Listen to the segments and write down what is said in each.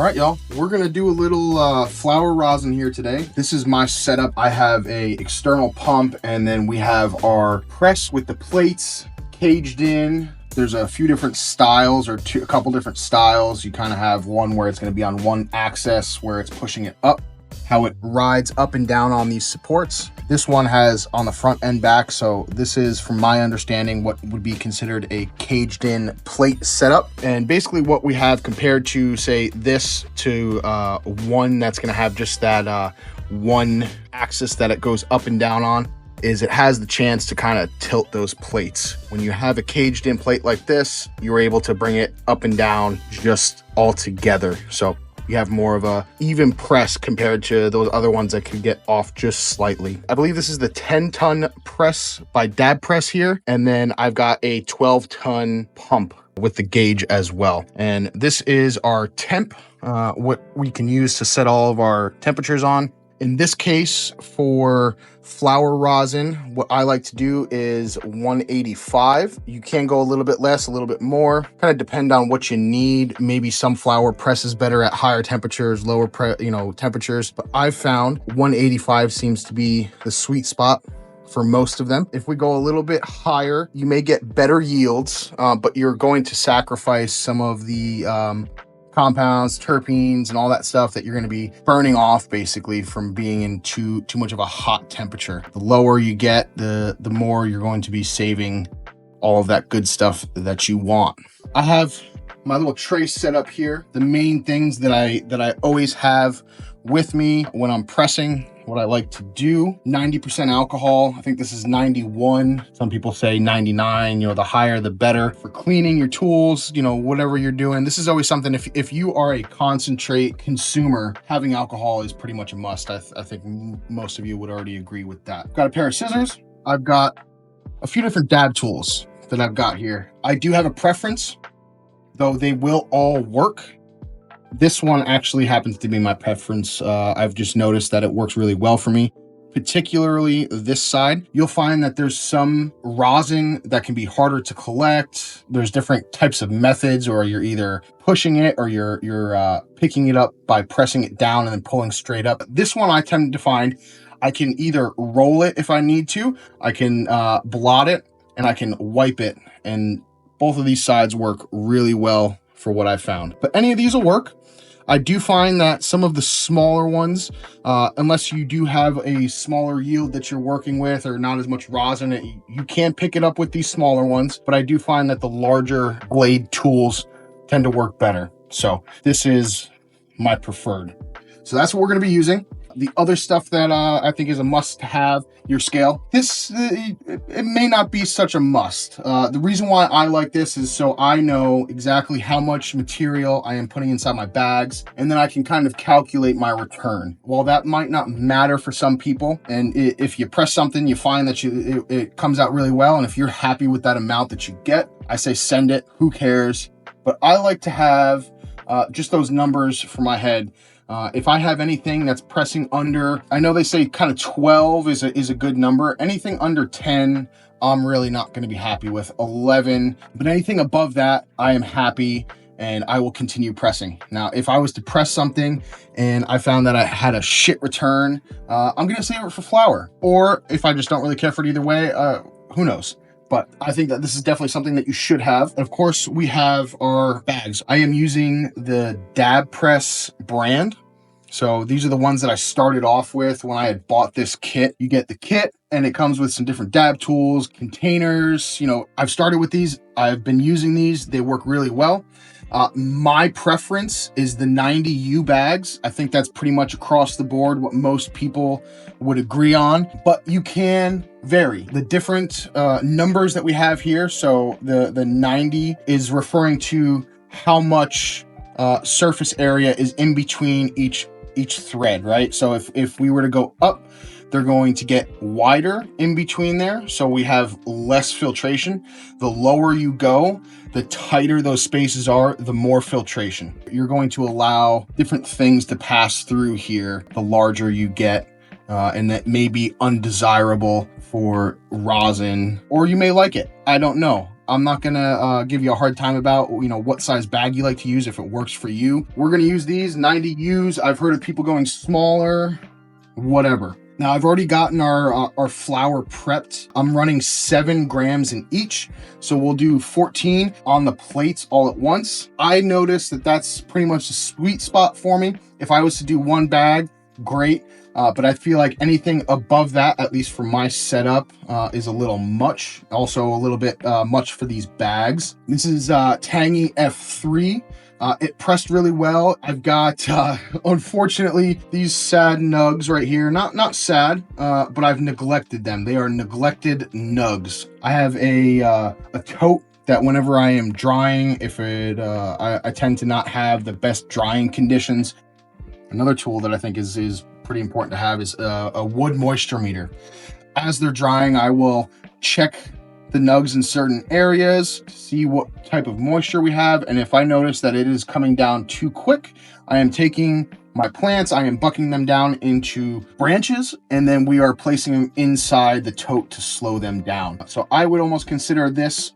All right, y'all, we're gonna do a little flower rosin here today. This is my setup. I have a external pump, and then we have our press with the plates caged in. There's a few different styles, or a couple different styles. You kind of have one where it's gonna be on one axis where it's pushing it up, how it rides up and down on these supports. This one has on the front and back. So this is, from my understanding, what would be considered a caged in plate setup. And basically what we have compared to, say, this to one that's gonna have just that one axis that it goes up and down on, is it has the chance to kind of tilt those plates. When you have a caged in plate like this, you're able to bring it up and down just all together. So you have more of a even press compared to those other ones that could get off just slightly. I believe this is the 10-ton press by Dab Press here. And then I've got a 12-ton pump with the gauge as well. And this is our temp, what we can use to set all of our temperatures on. In this case, for flower rosin, what I like to do is 185. You can go a little bit less, a little bit more, kind of depend on what you need. Maybe some flower presses better at higher temperatures, lower temperatures, but I've found 185 seems to be the sweet spot for most of them. If we go a little bit higher, you may get better yields, but you're going to sacrifice some of the compounds, terpenes, and all that stuff that you're going to be burning off basically from being in too much of a hot temperature. The lower you get, the more you're going to be saving all of that good stuff that you want. I have my little tray set up here. The main things that I always have with me when I'm pressing, what I like to do, 90% alcohol. I think this is 91. Some people say 99, the higher the better. For cleaning your tools, whatever you're doing, this is always something, if you are a concentrate consumer, having alcohol is pretty much a must. I think most of you would already agree with that. I've got a pair of scissors. I've got a few different dab tools that I've got here. I do have a preference, though they will all work. This one actually happens to be my preference. I've just noticed that it works really well for me, particularly this side. You'll find that there's some rosin that can be harder to collect. There's different types of methods, or you're either pushing it or you're picking it up by pressing it down and then pulling straight up. This one I tend to find I can either roll it if I need to, I can blot it, and I can wipe it. And both of these sides work really well for what I found. But any of these will work. I do find that some of the smaller ones, unless you do have a smaller yield that you're working with or not as much rosin, you can pick it up with these smaller ones, but I do find that the larger blade tools tend to work better. So this is my preferred. So that's what we're gonna be using. The other stuff that I think is a must have, your scale. This, it may not be such a must. The reason why I like this is so I know exactly how much material I am putting inside my bags, and then I can kind of calculate my return. While that might not matter for some people, and if you press something, you find that it comes out really well, and if you're happy with that amount that you get, I say send it, who cares? But I like to have just those numbers for my head. If I have anything that's pressing under, I know they say kind of 12 is a good number. Anything under 10, I'm really not going to be happy with. 11, but anything above that, I am happy, and I will continue pressing. Now, if I was to press something and I found that I had a shit return, I'm going to save it for flour. Or if I just don't really care for it either way, who knows? But I think that this is definitely something that you should have. And of course, we have our bags. I am using the Dab Press brand. So these are the ones that I started off with when I had bought this kit. You get the kit and it comes with some different dab tools, containers. I've started with these. I've been using these. They work really well. My preference is the 90U bags. I think that's pretty much across the board what most people would agree on, but you can vary. The different numbers that we have here, so the 90 is referring to how much surface area is in between each thread, right? So if we were to go up, they're going to get wider in between there, so we have less filtration. The lower you go, the tighter those spaces are, the more filtration. You're going to allow different things to pass through here the larger you get, and that may be undesirable for rosin, or you may like it. I don't know. I'm not gonna give you a hard time about, you know, what size bag you like to use if it works for you. We're gonna use these 90 U's. I've heard of people going smaller, whatever. Now I've already gotten our flour prepped. I'm running 7 grams in each. So we'll do 14 on the plates all at once. I noticed that that's pretty much the sweet spot for me. If I was to do 1 bag, great. But I feel like anything above that, at least for my setup, is a little much. Also a little bit much for these bags. This is Tangy F3. It pressed really well. I've got, unfortunately, these sad nugs right here. Not sad, but I've neglected them. They are neglected nugs. I have a tote that whenever I am drying, I tend to not have the best drying conditions. Another tool that I think is pretty important to have is a wood moisture meter. As they're drying, I will check the nugs in certain areas to see what type of moisture we have. And if I notice that it is coming down too quick, I am taking my plants, I am bucking them down into branches, and then we are placing them inside the tote to slow them down. So I would almost consider this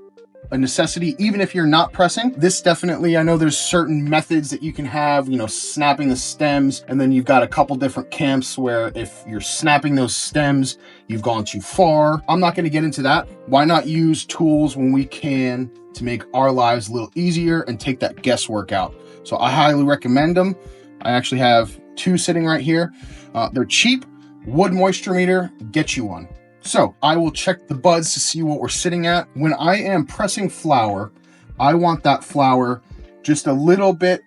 a necessity, even if you're not pressing. This definitely, I know there's certain methods that you can have, you know, snapping the stems, and then you've got a couple different camps where if you're snapping those stems, you've gone too far. I'm not going to get into that. Why not use tools when we can to make our lives a little easier and take that guesswork out? So I highly recommend them. I actually have 2 sitting right here. They're cheap. Wood moisture meter, get you one. So I will check the buds to see what we're sitting at. When I am pressing flour, I want that flour just a little bit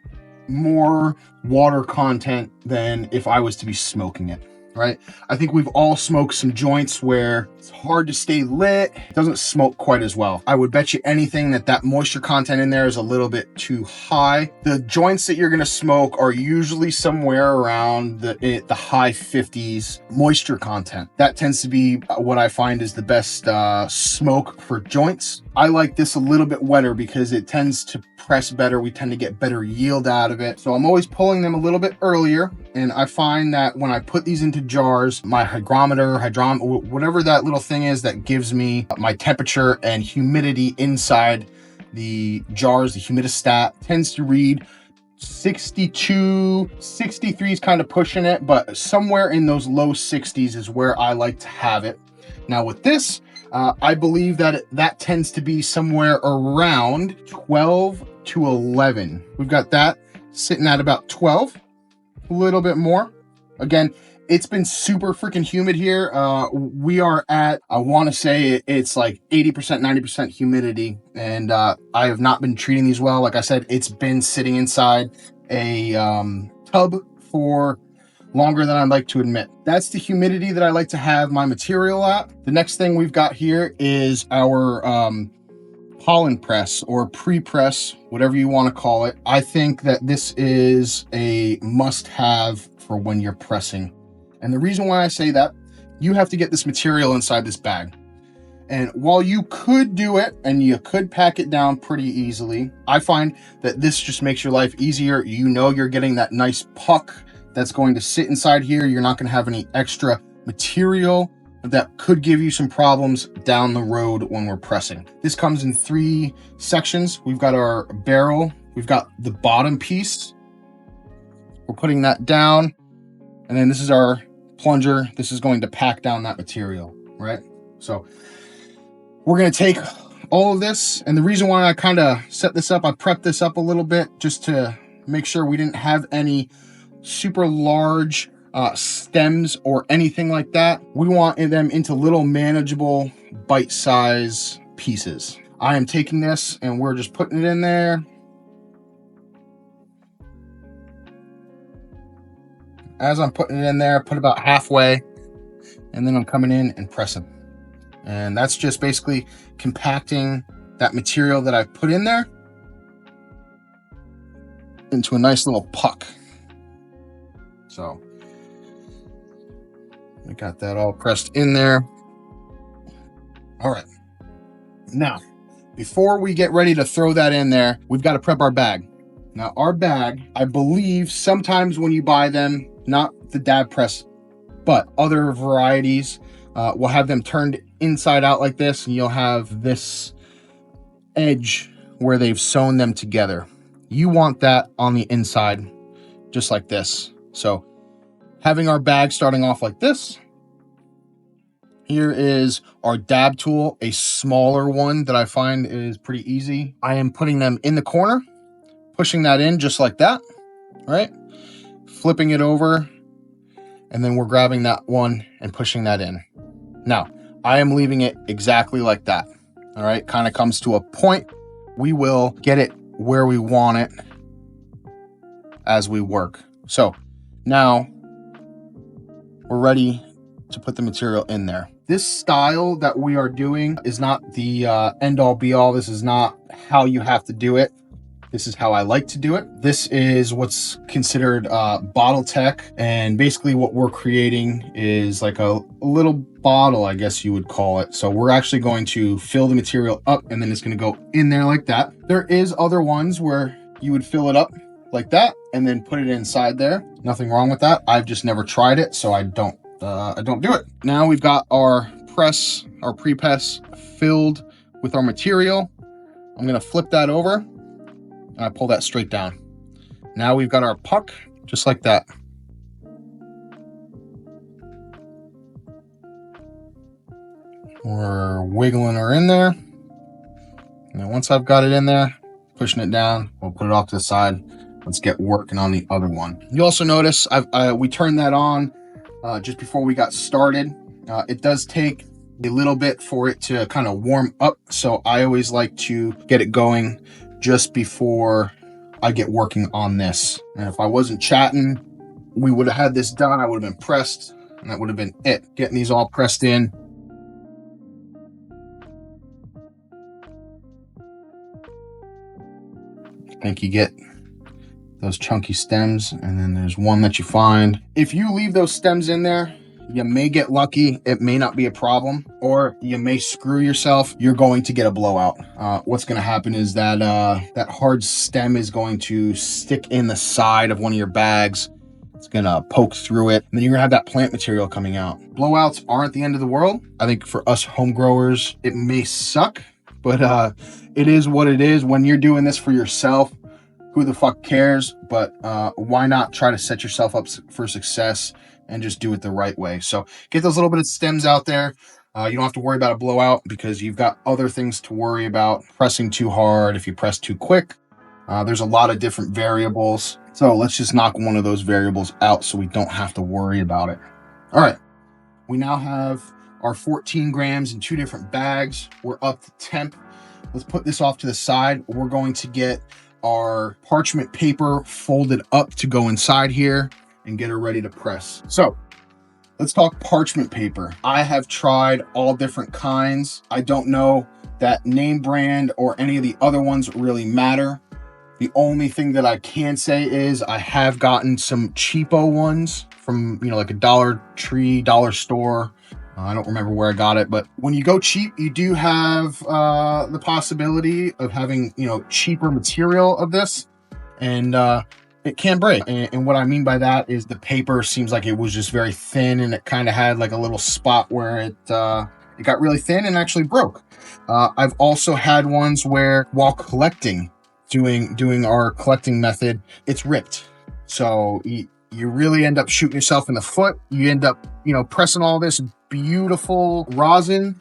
more water content than if I was to be smoking it, right? I think we've all smoked some joints where it's hard to stay lit. It doesn't smoke quite as well. I would bet you anything that moisture content in there is a little bit too high. The joints that you're gonna smoke are usually somewhere around the high 50s moisture content. That tends to be what I find is the best smoke for joints. I like this a little bit wetter because it tends to press better. We tend to get better yield out of it. So I'm always pulling them a little bit earlier. And I find that when I put these into jars, my hygrometer, whatever that little thing is that gives me my temperature and humidity inside the jars, the humidistat, tends to read 62, 63 is kind of pushing it, but somewhere in those low 60s is where I like to have it. Now with this, I believe that tends to be somewhere around 12 to 11. We've got that sitting at about 12, a little bit more. Again, it's been super freaking humid here. We are at, I want to say it's like 80%, 90% humidity. And I have not been treating these well. Like I said, it's been sitting inside a tub for longer than I'd like to admit. That's the humidity that I like to have my material at. The next thing we've got here is our pollen press or pre-press, whatever you want to call it. I think that this is a must-have for when you're pressing. And the reason why I say that, you have to get this material inside this bag. And while you could do it and you could pack it down pretty easily, I find that this just makes your life easier. You know you're getting that nice puck that's going to sit inside here. You're not going to have any extra material that could give you some problems down the road when we're pressing. This comes in 3 sections. We've got our barrel. We've got the bottom piece. We're putting that down. And then this is our plunger. This is going to pack down that material, right? So we're going to take all of this. And the reason why I kind of set this up, I prepped this up a little bit just to make sure we didn't have any super large stems or anything like that. We want them into little manageable bite-size pieces. I am taking this and we're just putting it in there. As I'm putting it in there, put about halfway, and then I'm coming in and pressing. And that's just basically compacting that material that I put in there into a nice little puck. So I got that all pressed in there. All right. Now, before we get ready to throw that in there, we've got to prep our bag. Now, our bag, I believe sometimes when you buy them, not the dab press, but other varieties will have them turned inside out like this, and you'll have this edge where they've sewn them together. You want that on the inside, just like this. So having our bag starting off like this, here is our dab tool, a smaller one that I find is pretty easy. I am putting them in the corner, pushing that in just like that, right? Flipping it over, and then we're grabbing that one and pushing that in. Now, I am leaving it exactly like that, all right? Kind of comes to a point. We will get it where we want it as we work. So now we're ready to put the material in there. This style that we are doing is not the end all be all. This is not how you have to do it. This is how I like to do it. This is what's considered bottle tech. And basically what we're creating is like a little bottle, I guess you would call it. So we're actually going to fill the material up and then it's going to go in there like that. There is other ones where you would fill it up like that and then put it inside there. Nothing wrong with that. I've just never tried it, so I don't do it. Now we've got our press, our pre-press filled with our material. I'm going to flip that over and I pull that straight down. Now we've got our puck just like that. We're wiggling her in there. And then once I've got it in there, pushing it down, we'll put it off to the side. Let's get working on the other one. You also notice we turned that on just before we got started. It does take a little bit for it to kind of warm up. So I always like to get it going just before I get working on this. And if I wasn't chatting, we would have had this done. I would have been pressed and that would have been it. Getting these all pressed in. I think you get those chunky stems, and then there's one that you find. If you leave those stems in there, you may get lucky. It may not be a problem, or you may screw yourself. You're going to get a blowout. What's going to happen is that that hard stem is going to stick in the side of one of your bags. It's going to poke through it, and then you're going to have that plant material coming out. Blowouts aren't the end of the world. I think for us home growers, it may suck, but it is what it is. When you're doing this for yourself, who the fuck cares? But why not try to set yourself up for success and just do it the right way? So get those little bit of stems out there. You don't have to worry about a blowout because you've got other things to worry about. Pressing too hard, if you press too quick, there's a lot of different variables. So let's just knock one of those variables out so we don't have to worry about it. All right, we now have our 14 grams in 2 different bags. We're up to temp. Let's put this off to the side. We're going to get our parchment paper folded up to go inside here and get her ready to press. So let's talk parchment paper. I have tried all different kinds. I don't know that name brand or any of the other ones really matter. The only thing that I can say is I have gotten some cheapo ones from, like a Dollar Tree, dollar store. I don't remember where I got it, but when you go cheap, you do have the possibility of having, cheaper material of this, and it can break. And what I mean by that is the paper seems like it was just very thin, and it kind of had like a little spot where it got really thin and actually broke. I've also had ones where while collecting, doing our collecting method, it's ripped. So you really end up shooting yourself in the foot. You end up, pressing all this beautiful rosin,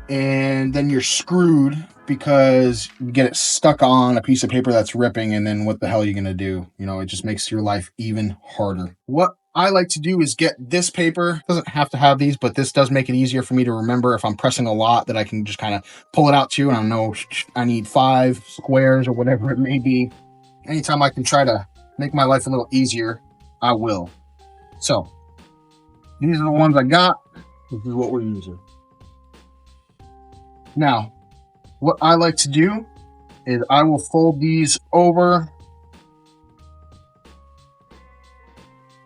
and then you're screwed because you get it stuck on a piece of paper that's ripping, and then what the hell are you gonna do? It just makes your life even harder. What I like to do is get this paper. Doesn't have to have these, but this does make it easier for me to remember if I'm pressing a lot, that I can just kind of pull it out too, and I know I need 5 squares or whatever it may be. Anytime I can try to make my life a little easier, I will. So these are the ones I got. This is what we're using. Now, what I like to do is I will fold these over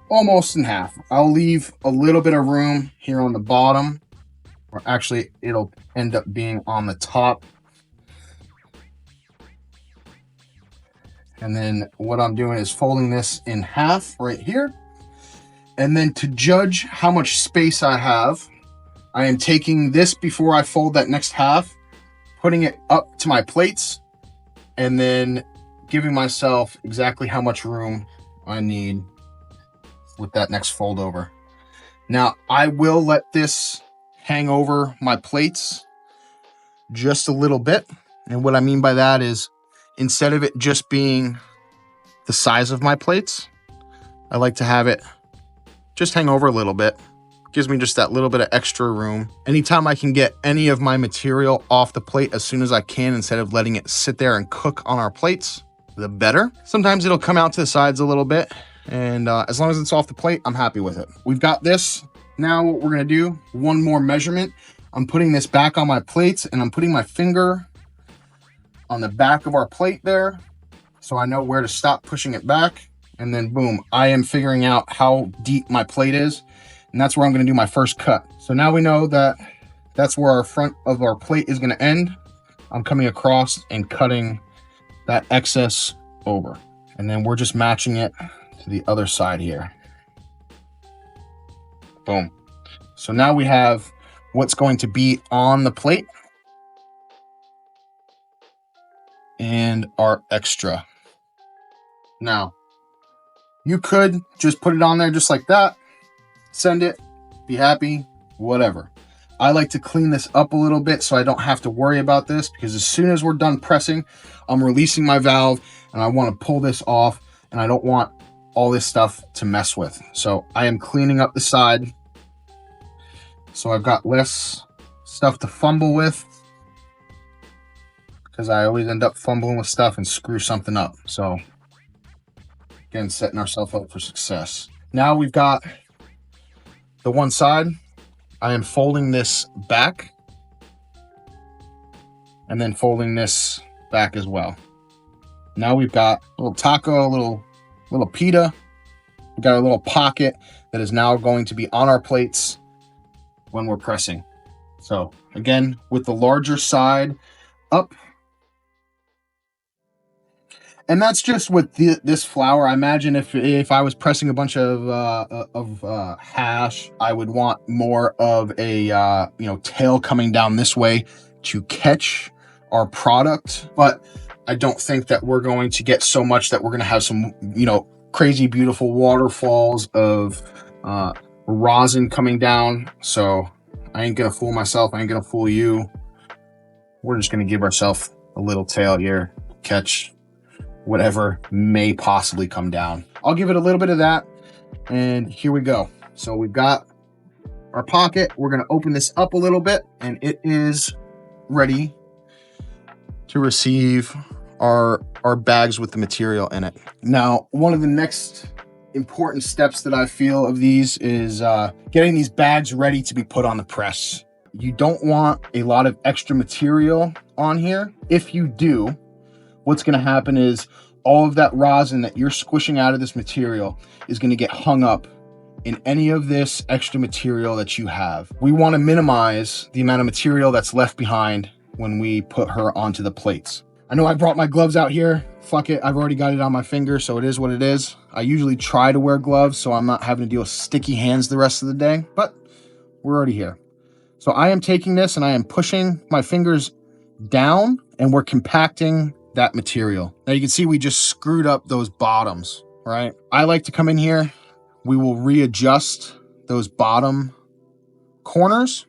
almost in half. I'll leave a little bit of room here on the bottom, or actually it'll end up being on the top. And then what I'm doing is folding this in half right here. And then to judge how much space I have, I am taking this before I fold that next half, putting it up to my plates and then giving myself exactly how much room I need with that next fold over. Now, I will let this hang over my plates just a little bit. And what I mean by that is, instead of it just being the size of my plates, I like to have it just hang over a little bit. Gives me just that little bit of extra room. Anytime I can get any of my material off the plate as soon as I can, instead of letting it sit there and cook on our plates, the better. Sometimes it'll come out to the sides a little bit, and as long as it's off the plate, I'm happy with it. We've got this. Now what we're gonna do, one more measurement. I'm putting this back on my plates, and I'm putting my finger on the back of our plate there, so I know where to stop pushing it back. And then boom, I am figuring out how deep my plate is, and that's where I'm gonna do my first cut. So now we know that that's where our front of our plate is gonna end. I'm coming across and cutting that excess over, and then we're just matching it to the other side here. Boom. So now we have what's going to be on the plate and our extra. Now, you could just put it on there just like that, send it, be happy, whatever. I like to clean this up a little bit so I don't have to worry about this, because as soon as we're done pressing, I'm releasing my valve and I want to pull this off, and I don't want all this stuff to mess with. So I am cleaning up the side so I've got less stuff to fumble with, because I always end up fumbling with stuff and screw something up. So again, setting ourselves up for success. Now we've got the one side. I am folding this back and then folding this back as well. Now we've got a little taco, a little pita. We've got a little pocket that is now going to be on our plates when we're pressing. So again, with the larger side up. And that's just with this flour. I imagine if I was pressing a bunch of hash, I would want more of a tail coming down this way to catch our product. But I don't think that we're going to get so much that we're going to have some crazy beautiful waterfalls of rosin coming down. So I ain't gonna fool myself. I ain't gonna fool you. We're just gonna give ourselves a little tail here, catch whatever may possibly come down. I'll give it a little bit of that, and here we go. So we've got our pocket. We're gonna open this up a little bit, and it is ready to receive our bags with the material in it. Now, one of the next important steps that I feel of these is getting these bags ready to be put on the press. You don't want a lot of extra material on here. If you do, what's gonna happen is all of that rosin that you're squishing out of this material is gonna get hung up in any of this extra material that you have. We wanna minimize the amount of material that's left behind when we put her onto the plates. I know I brought my gloves out here. Fuck it, I've already got it on my finger, so it is what it is. I usually try to wear gloves so I'm not having to deal with sticky hands the rest of the day, but we're already here. So I am taking this and I am pushing my fingers down, and we're compacting that material. Now you can see we just screwed up those bottoms, right? I like to come in here. We will readjust those bottom corners.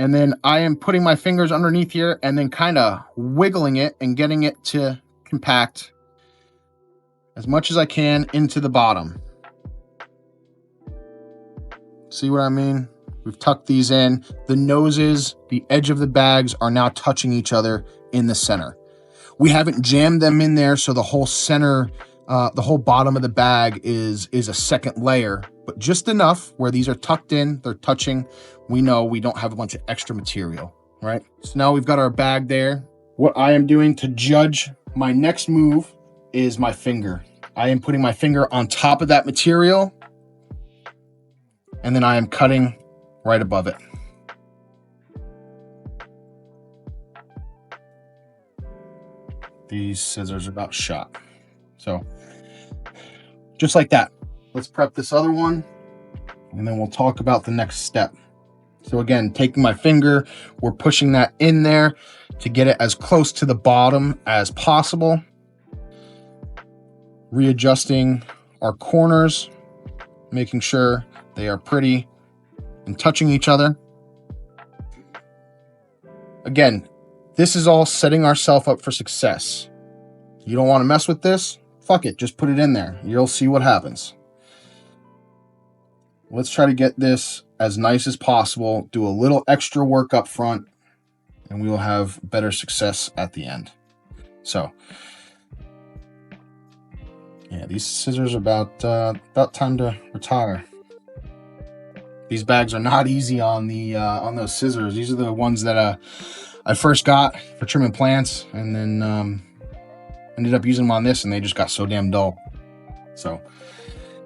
And then I am putting my fingers underneath here and then kind of wiggling it and getting it to compact as much as I can into the bottom. See what I mean? We've tucked these in. The noses, the edge of the bags are now touching each other in the center. We haven't jammed them in there, so the whole center, the whole bottom of the bag is a second layer, but just enough where these are tucked in, they're touching. We know we don't have a bunch of extra material, right? So now we've got our bag there. What I am doing to judge my next move is my finger. I am putting my finger on top of that material, and then I am cutting right above it. These scissors are about shot. So just like that. Let's prep this other one, and then we'll talk about the next step. So again, taking my finger, we're pushing that in there to get it as close to the bottom as possible. Readjusting our corners, making sure they are pretty and touching each other. Again, this is all setting ourselves up for success. You don't want to mess with this? Fuck it, just put it in there. You'll see what happens. Let's try to get this as nice as possible. Do a little extra work up front, and we will have better success at the end. So, yeah, these scissors are about time to retire. These bags are not easy on those scissors. These are the ones that I first got for trimming plants, and then ended up using them on this, and they just got so damn dull. So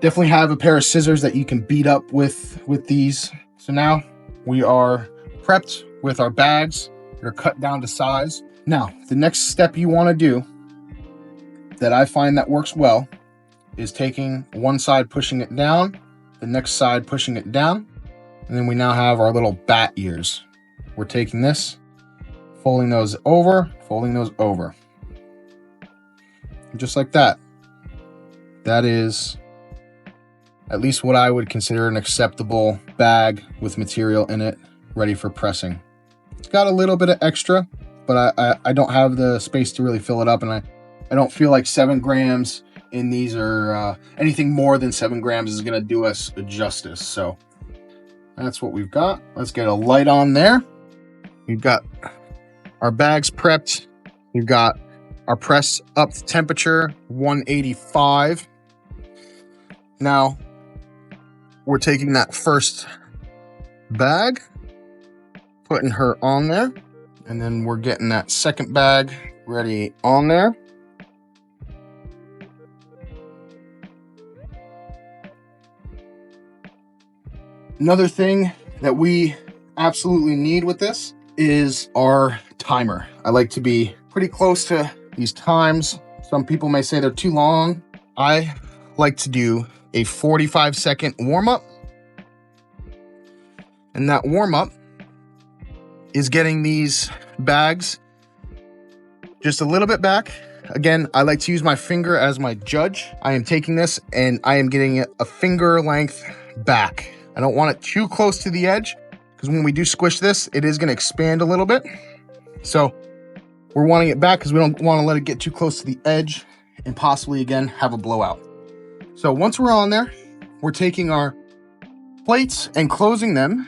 definitely have a pair of scissors that you can beat up with these. So now we are prepped with our bags. They're cut down to size. Now, the next step you want to do that I find that works well is taking one side, pushing it down, the next side pushing it down, and then we now have our little bat ears. We're taking this, folding those over, just like that. That is at least what I would consider an acceptable bag with material in it, ready for pressing. It's got a little bit of extra, but I don't have the space to really fill it up, and I don't feel like 7 grams in these are anything more than 7 grams is going to do us justice. So that's what we've got. Let's get a light on there. We've got our bags prepped. We've got our press up to temperature 185. Now we're taking that first bag, putting her on there, and then we're getting that second bag ready on there. Another thing that we absolutely need with this is our timer. I like to be pretty close to these times. Some people may say they're too long. I like to do a 45-second warm-up. And that warm-up is getting these bags just a little bit back. Again, I like to use my finger as my judge. I am taking this and I am getting it a finger length back. I don't want it too close to the edge, because when we do squish this, it is going to expand a little bit. So we're wanting it back because we don't want to let it get too close to the edge and possibly, again, have a blowout. So once we're on there, we're taking our plates and closing them.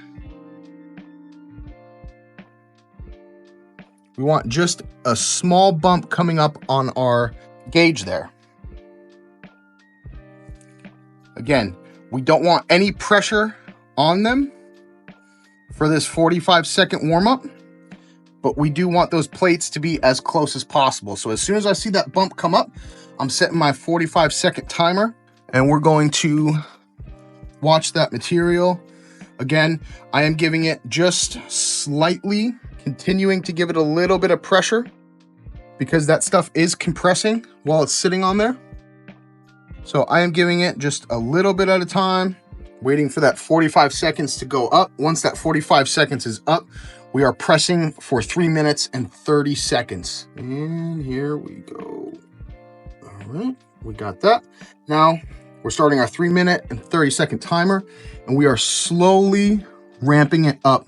We want just a small bump coming up on our gauge there. Again, we don't want any pressure on them for this 45-second warm-up, but we do want those plates to be as close as possible. So as soon as I see that bump come up, I'm setting my 45-second timer, and we're going to watch that material. Again, I am giving it just slightly, continuing to give it a little bit of pressure because that stuff is compressing while it's sitting on there. So I am giving it just a little bit at a time, waiting for that 45 seconds to go up. Once that 45 seconds is up, we are pressing for 3 minutes and 30 seconds. And here we go. All right, we got that. Now we're starting our 3 minute and 30 second timer, and we are slowly ramping it up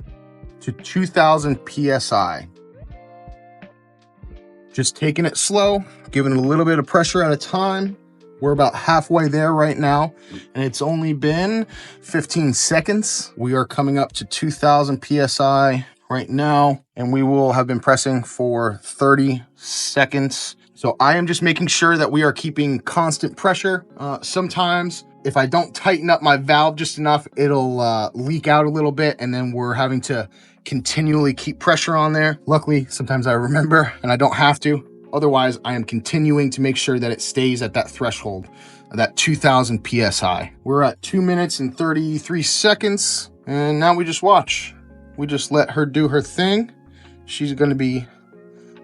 to 2000 PSI. Just taking it slow, giving it a little bit of pressure at a time. We're about halfway there right now, and it's only been 15 seconds. We are coming up to 2000 PSI right now, and we will have been pressing for 30 seconds. So I am just making sure that we are keeping constant pressure. Sometimes if I don't tighten up my valve just enough, it'll leak out a little bit, and then we're having to continually keep pressure on there. Luckily, sometimes I remember and I don't have to. Otherwise, I am continuing to make sure that it stays at that threshold, that 2000 PSI. We're at 2 minutes and 33 seconds, and now we just watch. We just let her do her thing. She's gonna be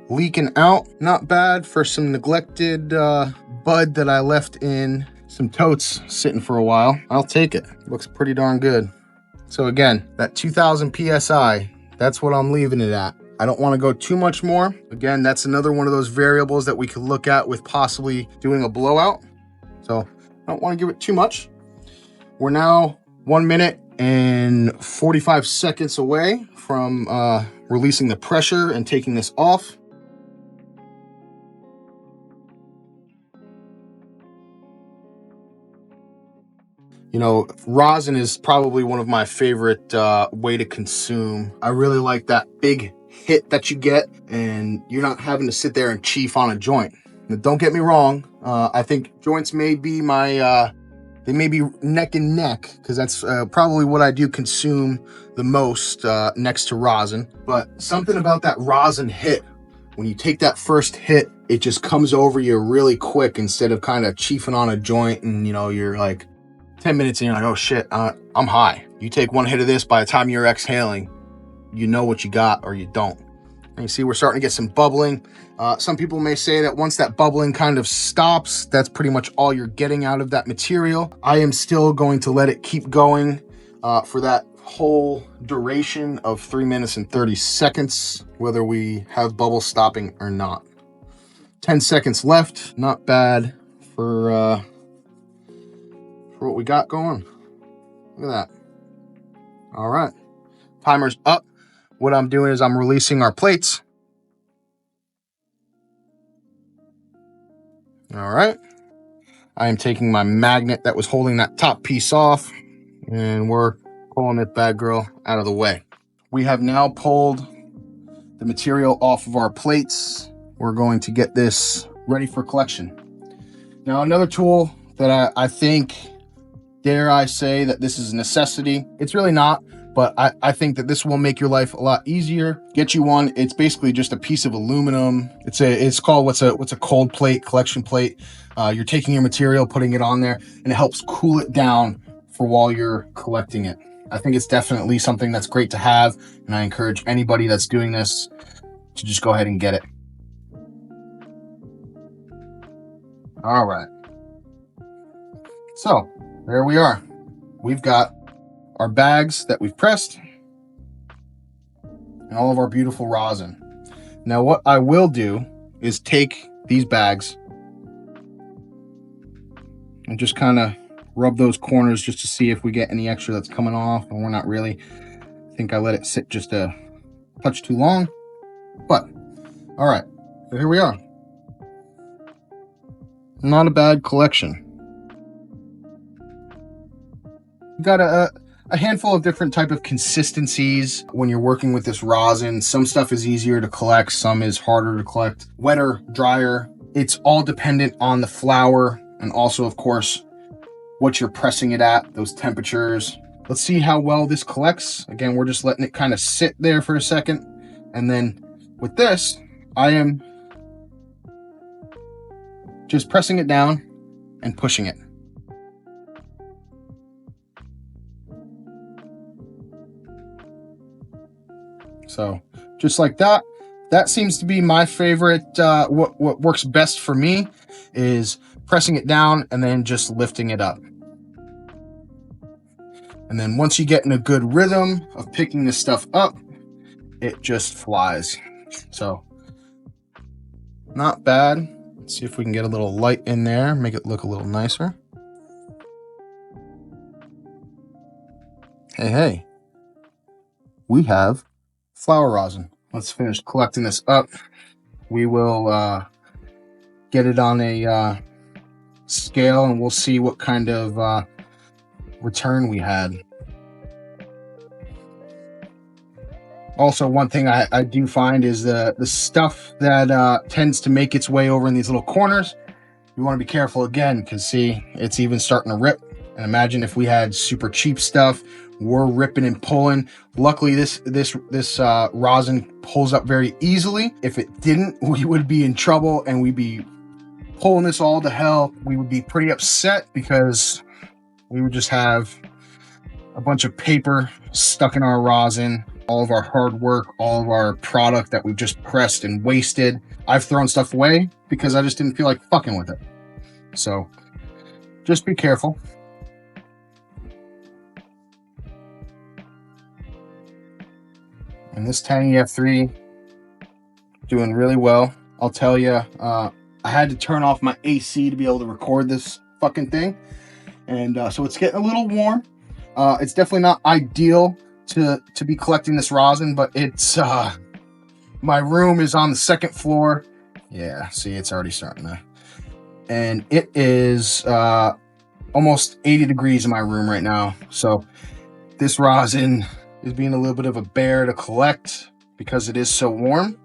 leaking out. Not bad for some neglected bud that I left in some totes sitting for a while. I'll take it. Looks pretty darn good. So again, that 2000 PSI, that's what I'm leaving it at. I don't want to go too much more. Again, that's another one of those variables that we could look at with possibly doing a blowout. So I don't want to give it too much. We're now 1 minute and 45 seconds away from releasing the pressure and taking this off. You know, rosin is probably one of my favorite way to consume. I really like that big hit that you get, and you're not having to sit there and chief on a joint. Now, don't get me wrong. I think joints may be they may be neck and neck, because that's probably what I do consume the most next to rosin. But something about that rosin hit, when you take that first hit, it just comes over you really quick instead of kind of chiefing on a joint and, you know, you're like 10 minutes and you're like, oh shit, I'm high. You take one hit of this, by the time you're exhaling, you know what you got or you don't. And you see we're starting to get some bubbling. Some people may say that once that bubbling kind of stops, that's pretty much all you're getting out of that material. I am still going to let it keep going for that whole duration of 3 minutes and 30 seconds, whether we have bubbles stopping or not. 10 seconds left, not bad for what we got going. Look at that. All right, timer's up. What I'm doing is I'm releasing our plates. All right, I am taking my magnet that was holding that top piece off, and we're pulling it bad girl out of the way. We have now pulled the material off of our plates. We're going to get this ready for collection. Now, another tool that I think, dare I say that this is a necessity. It's really not, but I think that this will make your life a lot easier. Get you one. It's basically just a piece of aluminum. It's called what's a cold plate, collection plate. You're taking your material, putting it on there, and it helps cool it down for while you're collecting it. I think it's definitely something that's great to have, and I encourage anybody that's doing this to just go ahead and get it. All right. So there we are. We've got our bags that we've pressed and all of our beautiful rosin. Now what I will do is take these bags and just kind of rub those corners just to see if we get any extra that's coming off, and we're not really. I think I let it sit just a touch too long, but all right, so here we are. Not a bad collection. We've got a handful of different type of consistencies when you're working with this rosin. Some stuff is easier to collect, some is harder to collect, wetter, drier. It's all dependent on the flower, and also, of course, what you're pressing it at, those temperatures. Let's see how well this collects. Again, we're just letting it kind of sit there for a second. And then with this, I am just pressing it down and pushing it. So just like that. That seems to be my favorite. What works best for me is pressing it down and then just lifting it up. And then once you get in a good rhythm of picking this stuff up, it just flies. So not bad. Let's see if we can get a little light in there, make it look a little nicer. Hey, we have flower rosin. Let's finish collecting this up. We will get it on a scale, and we'll see what kind of return we had. Also, one thing I do find is the stuff that tends to make its way over in these little corners. You want to be careful again, because see, it's even starting to rip. And imagine if we had super cheap stuff, we're ripping and pulling. Luckily, this rosin pulls up very easily. If it didn't, we would be in trouble, and we'd be pulling this all to hell. We would be pretty upset, because we would just have a bunch of paper stuck in our rosin, all of our hard work, all of our product that we've just pressed and wasted. I've thrown stuff away because I just didn't feel like fucking with it. So just be careful. And this Tangy F3 doing really well. I'll tell you, I had to turn off my AC to be able to record this fucking thing. And so it's getting a little warm. It's definitely not ideal to be collecting this rosin, but it's my room is on the second floor. Yeah, see, it's already starting to. And it is almost 80 degrees in my room right now. So this rosin is being a little bit of a bear to collect because it is so warm.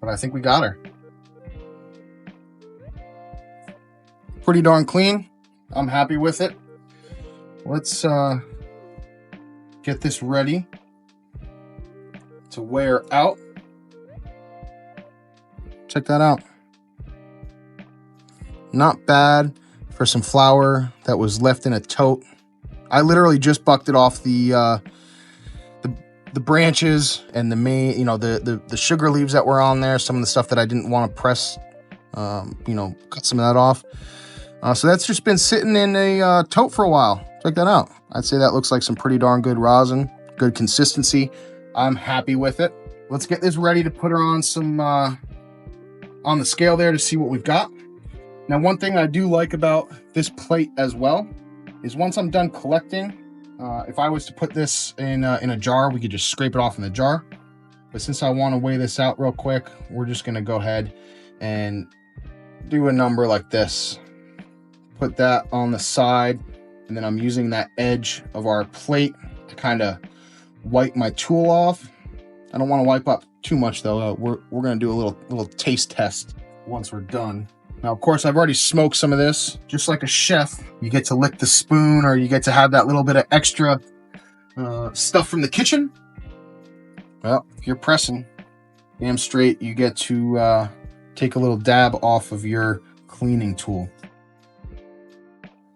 But I think we got her. Pretty darn clean. I'm happy with it. Let's get this ready to wear out. Check that out. Not bad for some flour that was left in a tote. I literally just bucked it off the branches and the main, the sugar leaves that were on there. Some of the stuff that I didn't want to press, cut some of that off. So that's just been sitting in a tote for a while. Check that out. I'd say that looks like some pretty darn good rosin, good consistency. I'm happy with it. Let's get this ready to put her on some on the scale there to see what we've got. Now, one thing I do like about this plate as well is once I'm done collecting, if I was to put this in a jar, we could just scrape it off in the jar. But since I want to weigh this out real quick, we're just going to go ahead and do a number like this. Put that on the side, and then I'm using that edge of our plate to kind of wipe my tool off. I don't want to wipe up too much though. We're going to do a little taste test once we're done. Now, of course, I've already smoked some of this. Just like a chef, you get to lick the spoon, or you get to have that little bit of extra stuff from the kitchen. Well, if you're pressing, damn straight, you get to take a little dab off of your cleaning tool.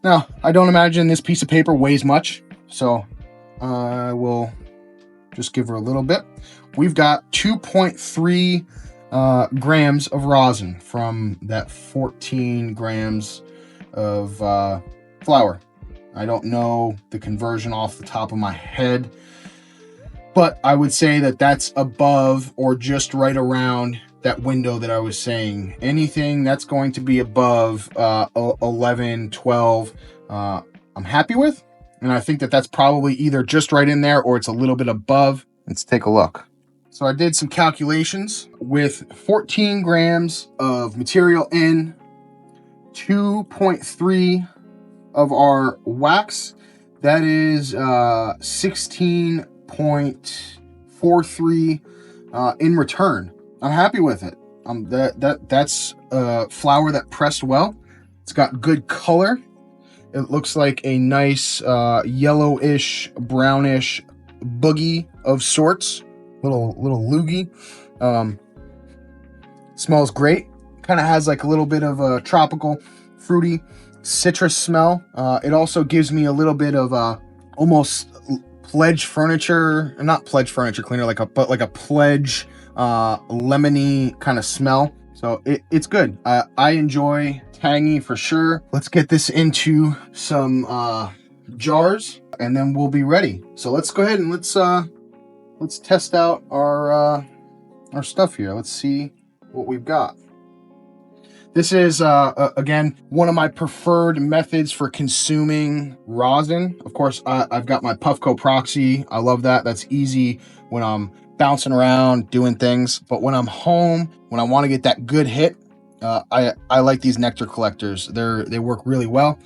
Now, I don't imagine this piece of paper weighs much, so I will just give her a little bit. We've got 2.3 grams of rosin from that 14 grams of flour. I don't know the conversion off the top of my head, but I would say that that's above or just right around that window that I was saying. Anything that's going to be above 11, 12, I'm happy with. And I think that that's probably either just right in there or it's a little bit above. Let's take a look. So I did some calculations with 14 grams of material in, 2.3 of our wax. That is 16.43 in return. I'm happy with it. That's flour that pressed well. It's got good color. It looks like a nice yellowish, brownish boogie of sorts. Little loogie. Smells great. Kind of has like a little bit of a tropical, fruity, citrus smell. It also gives me a little bit of almost Pledge furniture, not Pledge furniture cleaner, but like a Pledge lemony kind of smell. So it's good. I enjoy tangy for sure. Let's get this into some jars and then we'll be ready. So let's go ahead and let's test out our stuff here. Let's see what we've got. This is, again, one of my preferred methods for consuming rosin. Of course, I've got my Puffco Proxy. I love that. That's easy when I'm bouncing around doing things. But when I'm home, when I want to get that good hit, I like these nectar collectors. They work really well.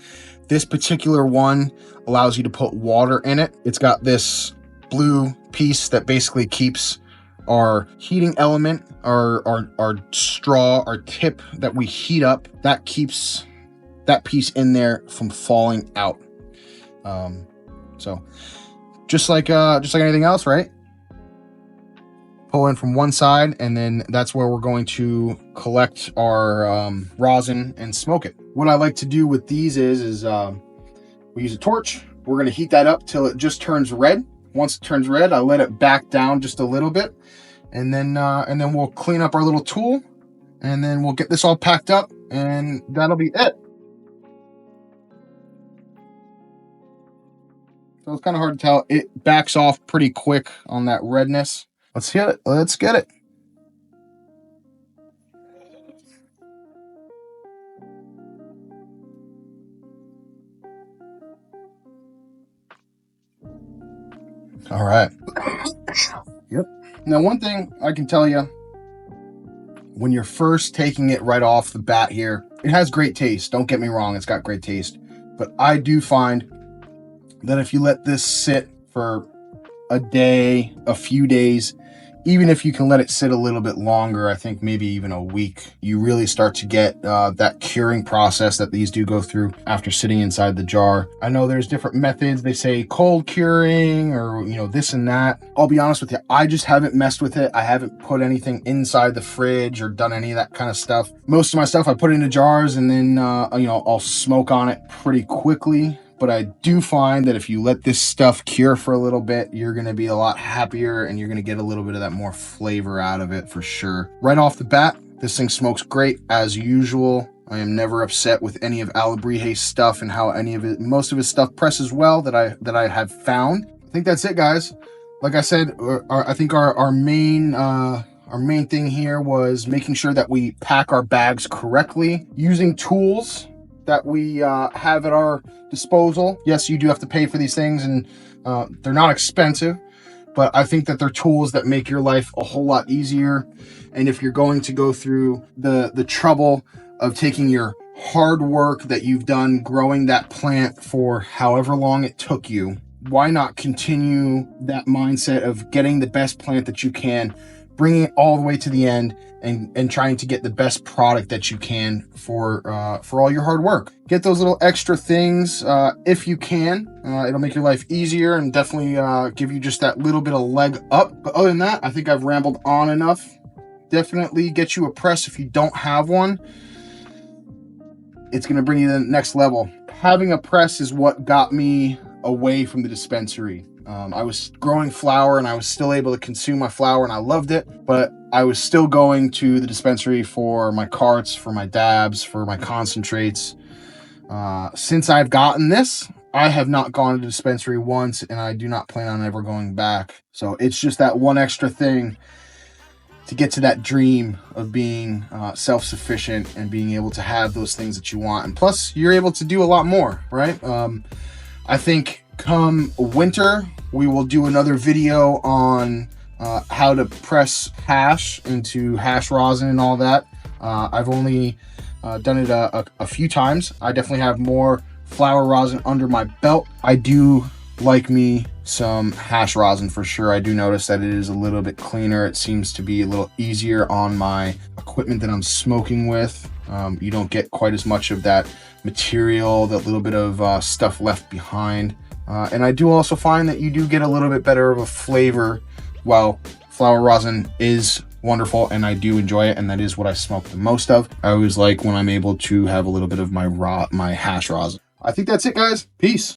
This particular one allows you to put water in it. It's got this blue piece that basically keeps our heating element, our straw, our tip that we heat up, that keeps that piece in there from falling out. So just like anything else, right? Pull in from one side, and then that's where we're going to collect our rosin and smoke it. What I like to do with these is we use a torch. We're going to heat that up till it just turns red. Once it turns red, I let it back down just a little bit, and then we'll clean up our little tool, and then we'll get this all packed up, and that'll be it. So it's kind of hard to tell. It backs off pretty quick on that redness. Let's hit it. Let's get it. All right. Yep. Now, one thing I can tell you, when you're first taking it right off the bat here, it has great taste. Don't get me wrong, it's got great taste. But I do find that if you let this sit for a day, a few days, even if you can let it sit a little bit longer, I think maybe even a week, you really start to get that curing process that these do go through after sitting inside the jar. I know there's different methods. They say cold curing or, you know, this and that. I'll be honest with you, I just haven't messed with it. I haven't put anything inside the fridge or done any of that kind of stuff. Most of my stuff I put into jars and then, you know, I'll smoke on it pretty quickly. But I do find that if you let this stuff cure for a little bit, you're going to be a lot happier and you're going to get a little bit of that more flavor out of it for sure. Right off the bat, this thing smokes great as usual. I am never upset with any of Alabrije's stuff and how most of his stuff presses well that I have found. I think that's it, guys. Like I said, I think our main thing here was making sure that we pack our bags correctly, using tools that we have at our disposal. Yes, you do have to pay for these things, and they're not expensive, but I think that they're tools that make your life a whole lot easier. And if you're going to go through the trouble of taking your hard work that you've done growing that plant for however long it took you, why not continue that mindset of getting the best plant that you can, bringing it all the way to the end, and trying to get the best product that you can for all your hard work. Get those little extra things if you can. It'll make your life easier and definitely give you just that little bit of leg up. But other than that, I think I've rambled on enough. Definitely get you a press if you don't have one. It's going to bring you to the next level. Having a press is what got me away from the dispensary. I was growing flower and I was still able to consume my flower and I loved it, but I was still going to the dispensary for my carts, for my dabs, for my concentrates. Since I've gotten this, I have not gone to the dispensary once and I do not plan on ever going back. So it's just that one extra thing to get to that dream of being self-sufficient and being able to have those things that you want. And plus, you're able to do a lot more, right? I think come winter, we will do another video on how to press hash into hash rosin and all that. I've only done it a few times. I definitely have more flower rosin under my belt. I do like me some hash rosin for sure. I do notice that it is a little bit cleaner. It seems to be a little easier on my equipment that I'm smoking with. You don't get quite as much of that material, that little bit of stuff left behind. And I do also find that you do get a little bit better of a flavor. While flower rosin is wonderful and I do enjoy it, and that is what I smoke the most of, I always like when I'm able to have a little bit of my hash rosin. I think that's it, guys. Peace.